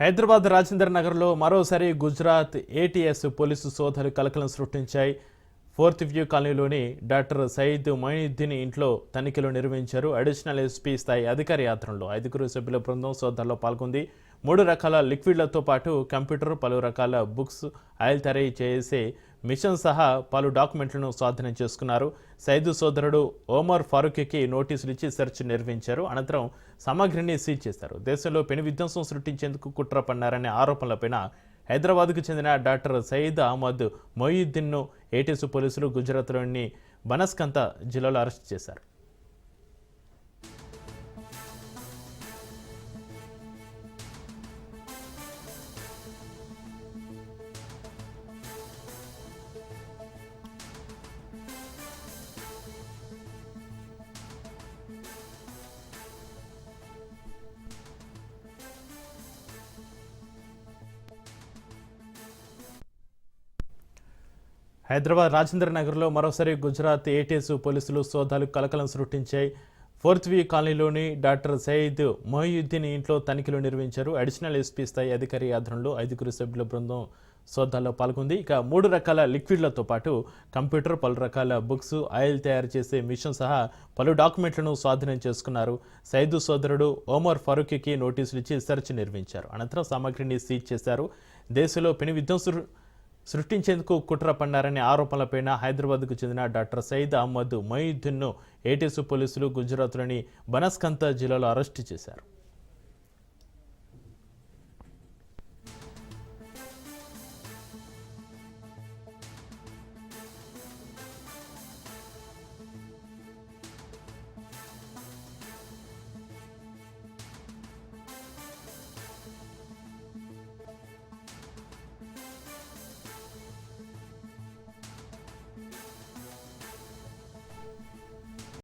హైదరాబాద్ రాజేంద్ర నగర్లో మరోసారి Gujarat ATS police సోదాలు కలకలం సృష్టించాయి. ఫోర్త్ వ్యూ కాలనీలోని డాక్టర్ సయీద్ మొయినుద్దీన్ ఇంట్లో తనిఖీలు నిర్వహించారు. అడిషనల్ ఎస్పీ స్థాయి అధికారి ఆధ్వర్యంలో 5 సభ్యుల బృందం సోదాల్లో పాల్గొంది. 3 రకాల లిక్విడ్లతో పాటు కంప్యూటర్, పలు రకాల బుక్స్, ఆయిల్ తయారీ చేసే మిషన్ సహా పలు డాక్యుమెంట్లను స్వాధీనం చేసుకున్నారు. సయీద్ సోదరుడు ఓమర్ ఫారూఖీకి నోటీసులు ఇచ్చి సెర్చ్ నిర్వహించారు. అనంతరం సామగ్రిని సీజ్ చేశారు. దేశంలో పెను విధ్వంసం సృష్టించేందుకు కుట్ర పన్నారనే ఆరోపణలపైన హైదరాబాద్కు చెందిన డాక్టర్ సయీద్ అహ్మద్ మొయినుద్దీన్ను ఏటీఎస్ పోలీసులు గుజరాత్లోని బనస్కంత జిల్లాలో అరెస్ట్ చేశారు. హైదరాబాద్ రాజేంద్ర నగర్లో మరోసారి గుజరాత్ ఏటీఎస్ పోలీసులు సోదాలు కలకలం సృష్టించాయి. ఫోర్త్ వ్యూ కాలనీలోని డాక్టర్ సయీద్ మొయినుద్దీన్ ఇంట్లో తనిఖీలు నిర్వహించారు. అడిషనల్ ఎస్పీ స్థాయి అధికారి ఆధ్వర్యంలో 5 సభ్యుల బృందం సోదాల్లో పాల్గొంది. ఇక 3 రకాల లిక్విడ్లతో పాటు కంప్యూటర్, పలు రకాల బుక్స్, ఆయిల్ తయారు చేసే మిషన్ సహా పలు డాక్యుమెంట్లను స్వాధీనం చేసుకున్నారు. సయీద్ సోదరుడు ఓమర్ ఫారూఖీకి నోటీసులు ఇచ్చి సెర్చ్ నిర్వహించారు. అనంతరం సామగ్రిని సీజ్ చేశారు. దేశంలో పెను విధ్వంసం సృష్టించేందుకు కుట్ర పన్నారనే ఆరోపణలపైన హైదరాబాద్కు చెందిన డాక్టర్ సయీద్ అహ్మద్ మొయినుద్దీన్ను ఏటీఎస్ పోలీసులు గుజరాత్లోని బనస్కంత జిల్లాలో అరెస్టు చేశారు.